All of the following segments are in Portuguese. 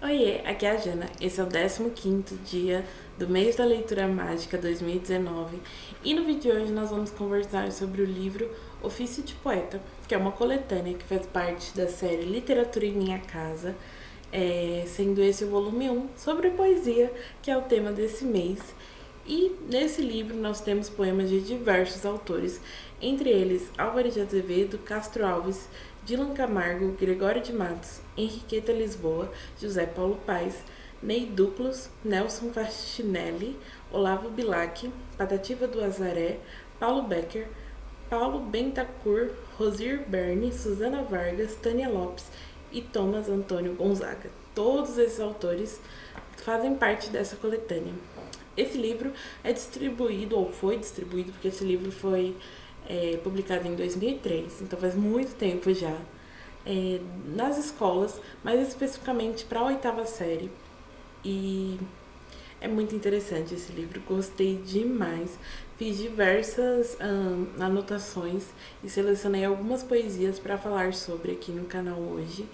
Oiê, aqui é a Jana. Esse é o 15º dia do mês da leitura mágica 2019 e no vídeo de hoje nós vamos conversar sobre o livro Ofício de Poeta, que é uma coletânea que faz parte da série Literatura em Minha Casa, sendo esse o volume 1 sobre poesia, que é o tema desse mês. E nesse livro nós temos poemas de diversos autores, entre eles Álvares de Azevedo, Castro Alves, Dylan Camargo, Gregório de Matos, Henriqueta Lisboa, José Paulo Paes, Ney Duclos, Nelson Facinelli, Olavo Bilac, Patativa do Azaré, Paulo Becker, Paulo Bentancur, Rosir Berne, Susana Vargas, Tânia Lopes e Thomas Antônio Gonzaga. Todos esses autores fazem parte dessa coletânea. Esse livro é distribuído, ou foi distribuído, porque esse livro foi publicado em 2003, então faz muito tempo já, nas escolas, mais especificamente para a oitava série. E é muito interessante esse livro, gostei demais. Fiz diversas anotações e selecionei algumas poesias para falar sobre aqui no canal hoje.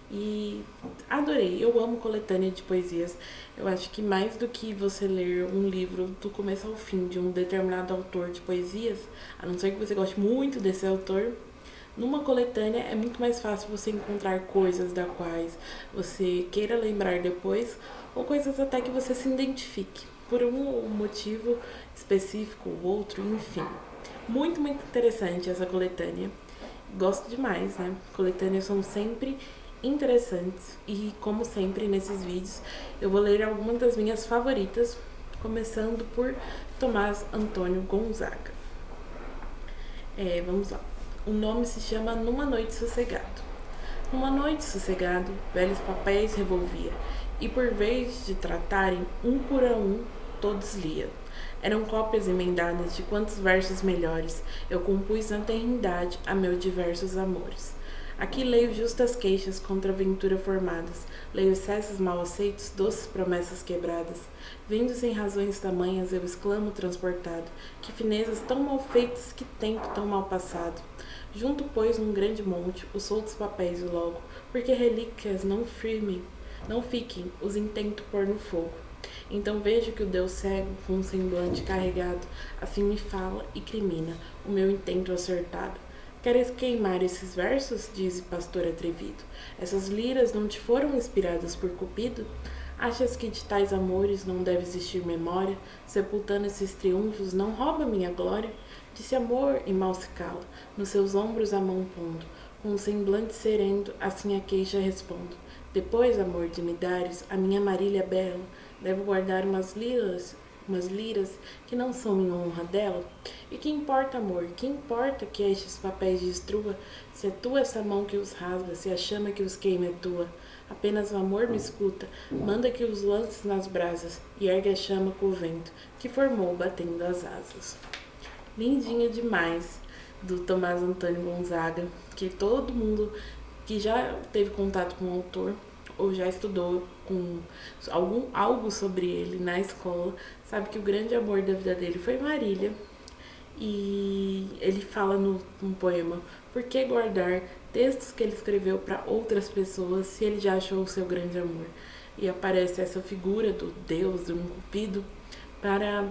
E adorei, eu amo coletânea de poesias. Eu acho que mais do que você ler um livro do começo ao fim de um determinado autor de poesias, a não ser que você goste muito desse autor, numa coletânea é muito mais fácil você encontrar coisas da quais você queira lembrar depois, ou coisas até que você se identifique por um motivo específico ou outro, enfim. Muito, muito interessante essa coletânea. Gosto demais, né? Coletâneas são sempre interessantes e, como sempre, nesses vídeos eu vou ler algumas das minhas favoritas, começando por Tomás Antônio Gonzaga. Vamos lá. O nome se chama Numa Noite Sossegado. Numa noite sossegado, velhos papéis revolvia, e por vez de tratarem um por um, todos lia. Eram cópias emendadas de quantos versos melhores eu compus na tenridade a meus diversos amores. Aqui leio justas queixas contra a ventura formadas, leio excessos mal aceitos, doces promessas quebradas. Vendo sem razões tamanhas, eu exclamo transportado, que finezas tão mal feitas, que tempo tão mal passado. Junto, pois, num grande monte, os soltos papéis e logo, porque relíquias não fiquem, os intento pôr no fogo. Então vejo que o Deus cego, com um semblante carregado, assim me fala e crimina o meu intento acertado. Queres queimar esses versos? Diz o pastor atrevido. Essas liras não te foram inspiradas por Cupido? Achas que de tais amores não deve existir memória? Sepultando esses triunfos, não rouba minha glória? Disse amor e mal se cala, nos seus ombros a mão pondo, com um semblante sereno, assim a queixa respondo. Depois, amor, de me dares a minha marília bela, devo guardar umas liras que não são em honra dela? E que importa, amor, que importa que estes papéis destrua, se é tua essa mão que os rasga, se a chama que os queima é tua? Apenas o amor me escuta, manda que os lances nas brasas, e ergue a chama com o vento, que formou batendo as asas. Lindinha demais, do Tomás Antônio Gonzaga, que todo mundo que já teve contato com o autor ou já estudou com algo sobre ele na escola, sabe que o grande amor da vida dele foi Marília. E ele fala num poema: por que guardar textos que ele escreveu para outras pessoas se ele já achou o seu grande amor? E aparece essa figura do Deus, de um cupido, para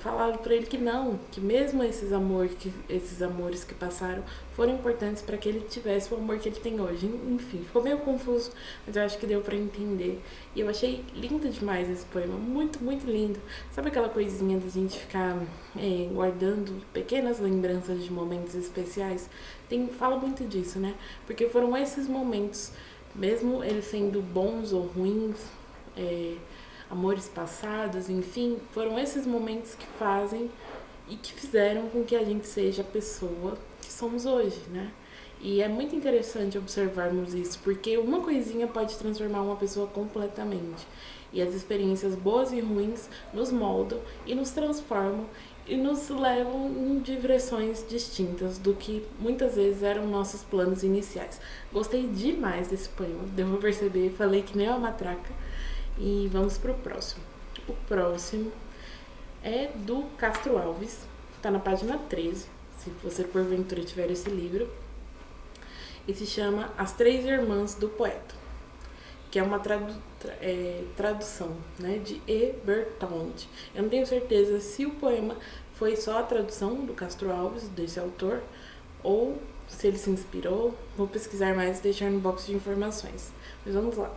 falar para ele que não, que mesmo esses amores que passaram foram importantes para que ele tivesse o amor que ele tem hoje. Enfim, ficou meio confuso, mas eu acho que deu para entender. E eu achei lindo demais esse poema, muito, muito lindo. Sabe aquela coisinha da gente ficar guardando pequenas lembranças de momentos especiais? Fala muito disso, né? Porque foram esses momentos, mesmo eles sendo bons ou ruins, amores passados, enfim, foram esses momentos que fazem e que fizeram com que a gente seja a pessoa que somos hoje, né? E é muito interessante observarmos isso, porque uma coisinha pode transformar uma pessoa completamente. E as experiências boas e ruins nos moldam e nos transformam e nos levam em direções distintas do que muitas vezes eram nossos planos iniciais. Gostei demais desse poema, deu pra perceber, falei que nem uma matraca. E vamos pro próximo. O próximo é do Castro Alves, tá na página 13, se você porventura tiver esse livro, e se chama As Três Irmãs do Poeta. que é uma tradução, né, de E. Bertold. Eu não tenho certeza se o poema foi só a tradução do Castro Alves, desse autor, ou se ele se inspirou. Vou pesquisar mais e deixar no box de informações. Mas vamos lá.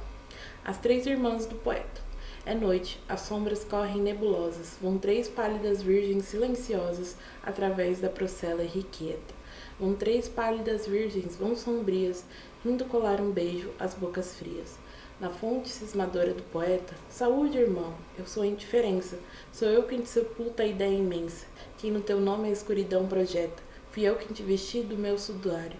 As três irmãs do poeta. É noite, as sombras correm nebulosas, vão três pálidas virgens silenciosas através da procela irrequieta. Vão três pálidas virgens, vão sombrias, rindo colar um beijo às bocas frias. Na fonte cismadora do poeta, saúde, irmão, eu sou a indiferença, sou eu quem te sepulta a ideia imensa, quem no teu nome a escuridão projeta, fui eu quem te vesti do meu sudário.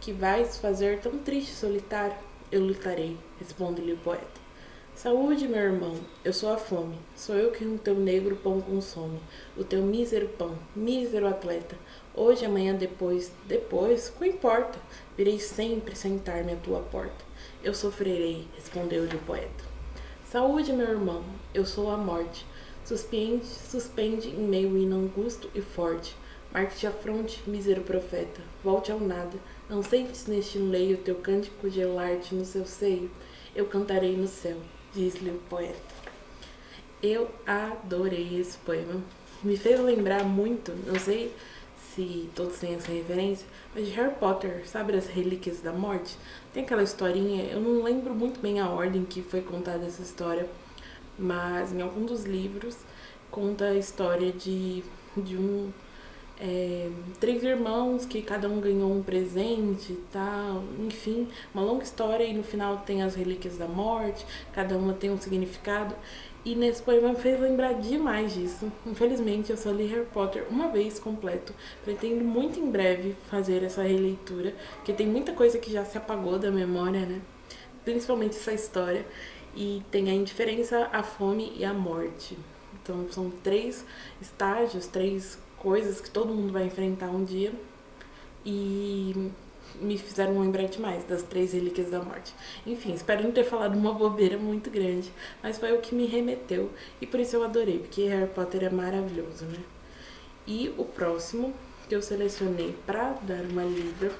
Que vais fazer tão triste e solitário? Eu lutarei, responde-lhe o poeta. Saúde, meu irmão, eu sou a fome, sou eu que no teu negro pão consome, o teu mísero pão, mísero atleta, hoje, amanhã, depois, que importa, virei sempre sentar-me à tua porta, eu sofrerei, respondeu-lhe o poeta. Saúde, meu irmão, eu sou a morte, suspende em meio hino angusto e forte, marque-te a fronte, mísero profeta, volte ao nada, não sentes neste leio teu cântico gelar-te no seu seio, eu cantarei no céu, diz-lhe o poeta. Eu adorei esse poema. Me fez lembrar muito, não sei se todos têm essa referência, mas de Harry Potter, sabe as Relíquias da Morte? Tem aquela historinha, eu não lembro muito bem a ordem que foi contada essa história, mas em algum dos livros conta a história de três irmãos que cada um ganhou um presente e tal, enfim, uma longa história, e no final tem as Relíquias da Morte, cada uma tem um significado, e nesse poema me fez lembrar demais disso. Infelizmente eu só li Harry Potter uma vez completo, pretendo muito em breve fazer essa releitura, porque tem muita coisa que já se apagou da memória, né, principalmente essa história, e tem a indiferença, a fome e a morte. Então são três estágios, três coisas que todo mundo vai enfrentar um dia, e me fizeram lembrar demais das três Relíquias da Morte. Enfim, espero não ter falado uma bobeira muito grande, mas foi o que me remeteu, e por isso eu adorei, porque Harry Potter é maravilhoso, né? E o próximo que eu selecionei para dar uma lida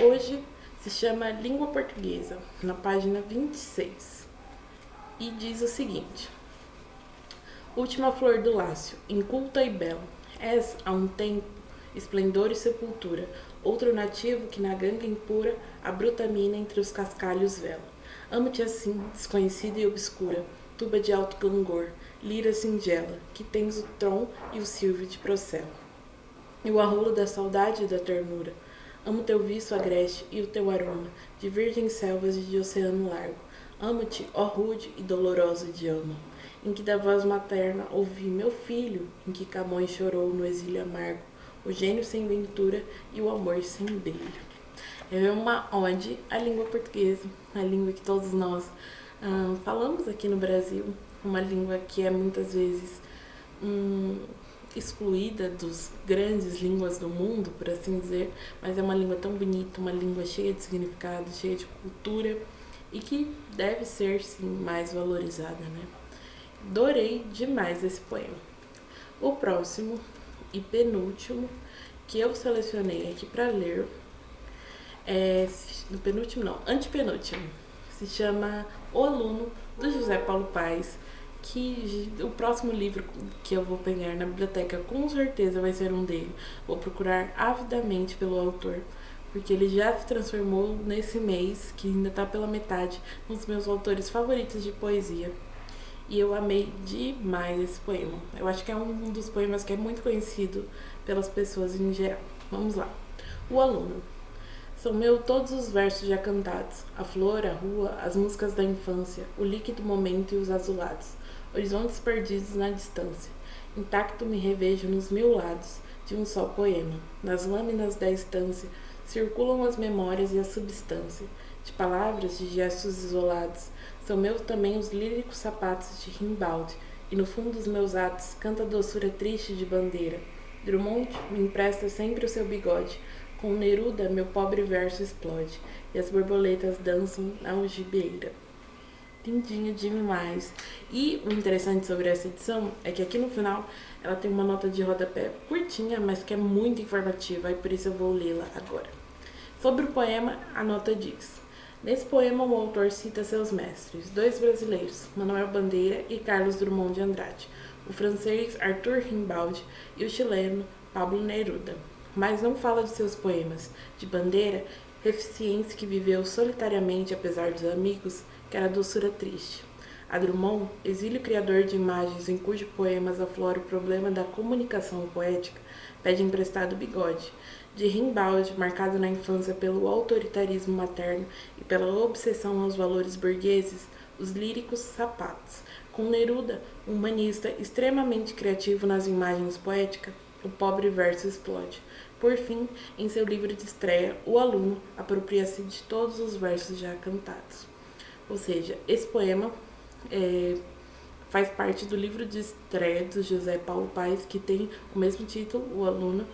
hoje se chama Língua Portuguesa, na página 26, e diz o seguinte: Última flor do lácio, inculta e bela, és, há um tempo, esplendor e sepultura, outro nativo que na ganga impura a bruta mina entre os cascalhos vela. Amo-te assim, desconhecida e obscura, tuba de alto clangor, lira singela, que tens o tron e o silvio de procel. E o arrolo da saudade e da ternura. Amo teu viço agreste e o teu aroma, de virgens selvas e de oceano largo. Amo-te, ó rude e doloroso idioma, em que da voz materna ouvi meu filho, em que Camões chorou no exílio amargo, o gênio sem ventura e o amor sem brilho. É uma ode à língua portuguesa, a língua que todos nós falamos aqui no Brasil, uma língua que é muitas vezes excluída dos grandes línguas do mundo, por assim dizer, mas é uma língua tão bonita, uma língua cheia de significado, cheia de cultura, e que deve ser, sim, mais valorizada, né? Adorei demais esse poema. O próximo e penúltimo que eu selecionei aqui para ler no penúltimo não, antepenúltimo, se chama O Aluno, do José Paulo Paes, que o próximo livro que eu vou pegar na biblioteca com certeza vai ser um dele. Vou procurar avidamente pelo autor, porque ele já se transformou nesse mês, que ainda está pela metade, um dos meus autores favoritos de poesia. E eu amei demais esse poema. Eu acho que é um dos poemas que é muito conhecido pelas pessoas em geral. Vamos lá. O Aluno. São meus todos os versos já cantados, a flor, a rua, as músicas da infância, o líquido momento e os azulados, horizontes perdidos na distância. Intacto me revejo nos mil lados de um só poema. Nas lâminas da estância circulam as memórias e a substância, de palavras, de gestos isolados. São meus também os líricos sapatos de Rimbaldi, e no fundo dos meus atos canta a doçura triste de bandeira. Drummond me empresta sempre o seu bigode, com Neruda meu pobre verso explode, e as borboletas dançam na algibeira. Lindinho demais. E o interessante sobre essa edição é que aqui no final ela tem uma nota de rodapé curtinha, mas que é muito informativa, e por isso eu vou lê-la agora. Sobre o poema, a nota diz: Nesse poema, o autor cita seus mestres, dois brasileiros, Manuel Bandeira e Carlos Drummond de Andrade, o francês Arthur Rimbaud e o chileno Pablo Neruda. Mas não fala de seus poemas. De Bandeira, deficiente que viveu solitariamente apesar dos amigos, que era doçura triste. A Drummond, exílio criador de imagens em cujos poemas aflora o problema da comunicação poética, pede emprestado o bigode. De Rimbaud, marcado na infância pelo autoritarismo materno e pela obsessão aos valores burgueses, os líricos sapatos. Com Neruda, um humanista extremamente criativo nas imagens poéticas, o pobre verso explode. Por fim, em seu livro de estreia, o aluno apropria-se de todos os versos já cantados. Ou seja, esse poema faz parte do livro de estreia do José Paulo Paes, que tem o mesmo título, O Aluno,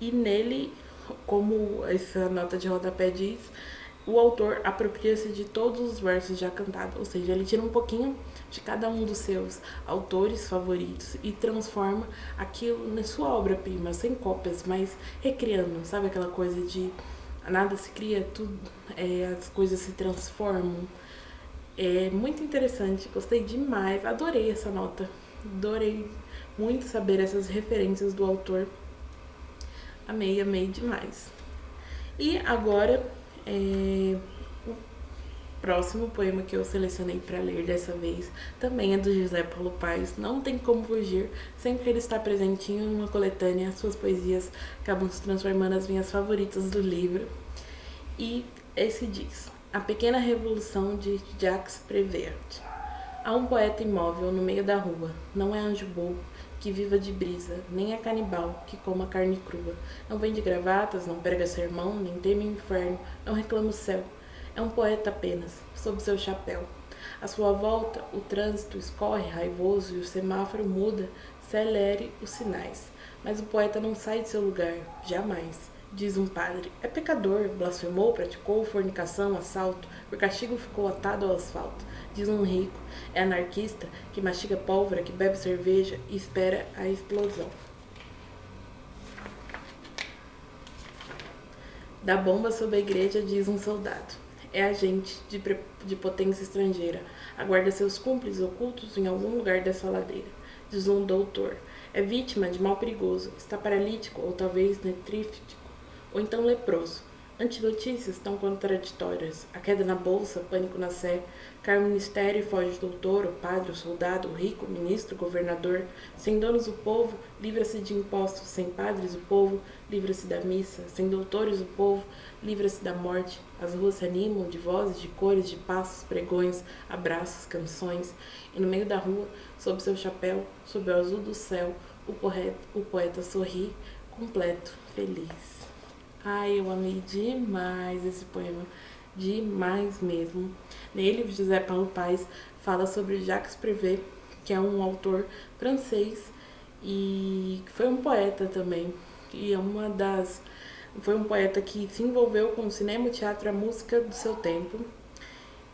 e nele, como essa nota de rodapé diz, o autor apropria-se de todos os versos já cantados, ou seja, ele tira um pouquinho de cada um dos seus autores favoritos e transforma aquilo na sua obra-prima, sem cópias, mas recriando, sabe aquela coisa de nada se cria, tudo, as coisas se transformam. É muito interessante, gostei demais, adorei essa nota, adorei muito saber essas referências do autor, amei demais. E agora, o próximo poema que eu selecionei para ler dessa vez também é do José Paulo Paes, não tem como fugir, sempre que ele está presentinho numa coletânea, suas poesias acabam se transformando as minhas favoritas do livro. E esse diz: A Pequena Revolução de Jacques Prévert. Há um poeta imóvel no meio da rua, não é anjo bobo que viva de brisa, nem é canibal que coma carne crua. Não vende gravatas, não prega sermão, nem teme o inferno, não reclama o céu. É um poeta apenas, sob seu chapéu. À sua volta, o trânsito escorre raivoso e o semáforo muda, celere os sinais. Mas o poeta não sai de seu lugar, jamais. Diz um padre, é pecador, blasfemou, praticou fornicação, assalto, por castigo ficou atado ao asfalto. Diz um rico, é anarquista, que mastiga pólvora, que bebe cerveja e espera a explosão. Da bomba sob a igreja, diz um soldado, é agente de potência estrangeira, aguarda seus cúmplices ocultos em algum lugar dessa ladeira. Diz um doutor, é vítima de mal perigoso, está paralítico ou talvez netrífico, ou então leproso. Antinotícias tão contraditórias. A queda na bolsa, pânico na sé. Cai o ministério e foge o doutor, o padre, o soldado, o rico, o ministro, o governador. Sem donos o povo, livra-se de impostos. Sem padres o povo, livra-se da missa. Sem doutores o povo, livra-se da morte. As ruas se animam de vozes, de cores, de passos, pregões, abraços, canções. E no meio da rua, sob seu chapéu, sob o azul do céu, o poeta sorri, completo, feliz. Ai, eu amei demais esse poema, demais mesmo. Nele, José Paulo Paes fala sobre Jacques Prévert, que é um autor francês e foi um poeta também. E foi um poeta que se envolveu com o cinema, o teatro, a música do seu tempo.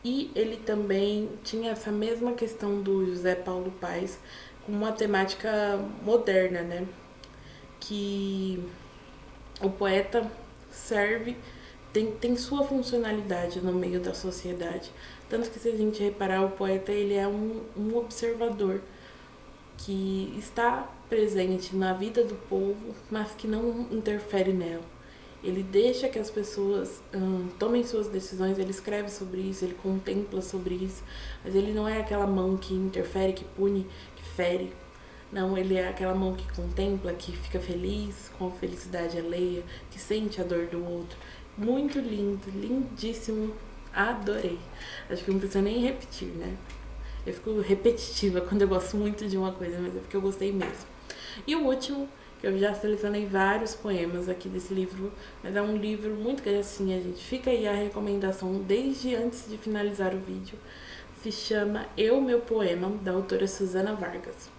E ele também tinha essa mesma questão do José Paulo Paes, com uma temática moderna, né? Que o poeta serve, tem sua funcionalidade no meio da sociedade. Tanto que, se a gente reparar, o poeta ele é um observador que está presente na vida do povo, mas que não interfere nela. Ele deixa que as pessoas tomem suas decisões, ele escreve sobre isso, ele contempla sobre isso, mas ele não é aquela mão que interfere, que pune, que fere. Não, ele é aquela mão que contempla, que fica feliz com a felicidade alheia, que sente a dor do outro. Muito lindo, lindíssimo, adorei. Acho que não precisa nem repetir, né? Eu fico repetitiva quando eu gosto muito de uma coisa, mas é porque eu gostei mesmo. E o último, que eu já selecionei vários poemas aqui desse livro, mas é um livro muito gracinha, gente. Fica aí a recomendação desde antes de finalizar o vídeo. Se chama Eu, Meu Poema, da autora Susana Vargas.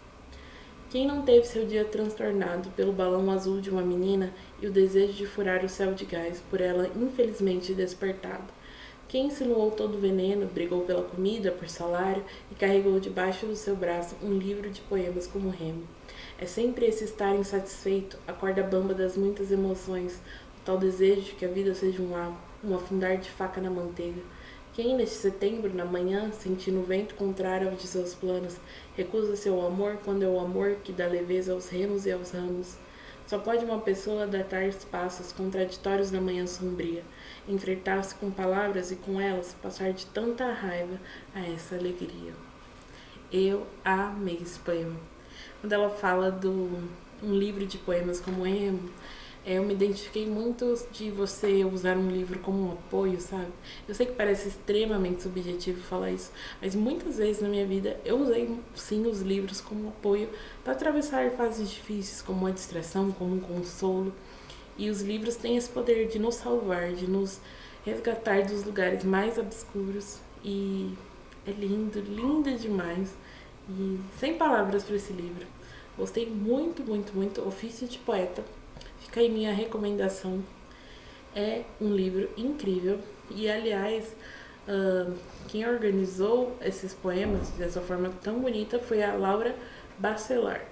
Quem não teve seu dia transtornado pelo balão azul de uma menina e o desejo de furar o céu de gás por ela infelizmente despertado? Quem insinuou todo o veneno, brigou pela comida, por salário e carregou debaixo do seu braço um livro de poemas como remo? É sempre esse estar insatisfeito, a corda bamba das muitas emoções, o tal desejo de que a vida seja um afundar de faca na manteiga. Quem neste setembro, na manhã, sentindo o vento contrário ao de seus planos, recusa seu amor quando é o amor que dá leveza aos remos e aos ramos? Só pode uma pessoa datar passos contraditórios na manhã sombria, enfrentar-se com palavras e com elas passar de tanta raiva a essa alegria. Eu amei esse poema. Quando ela fala do um livro de poemas como emo, eu me identifiquei muito de você usar um livro como um apoio, sabe? Eu sei que parece extremamente subjetivo falar isso, mas muitas vezes na minha vida eu usei sim os livros como apoio para atravessar fases difíceis, como uma distração, como um consolo. E os livros têm esse poder de nos salvar, de nos resgatar dos lugares mais obscuros. E é lindo, lindo demais. E sem palavras para esse livro. Gostei muito, muito, muito. Ofício de Poeta. Fica aí minha recomendação. É um livro incrível. E, aliás, quem organizou esses poemas dessa forma tão bonita foi a Laura Bacelar.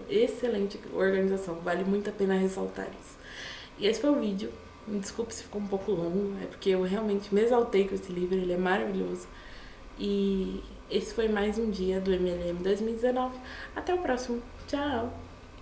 Excelente organização. Vale muito a pena ressaltar isso. E esse foi o vídeo. Me desculpe se ficou um pouco longo. É porque eu realmente me exaltei com esse livro. Ele é maravilhoso. E esse foi mais um dia do MLM 2019. Até o próximo. Tchau!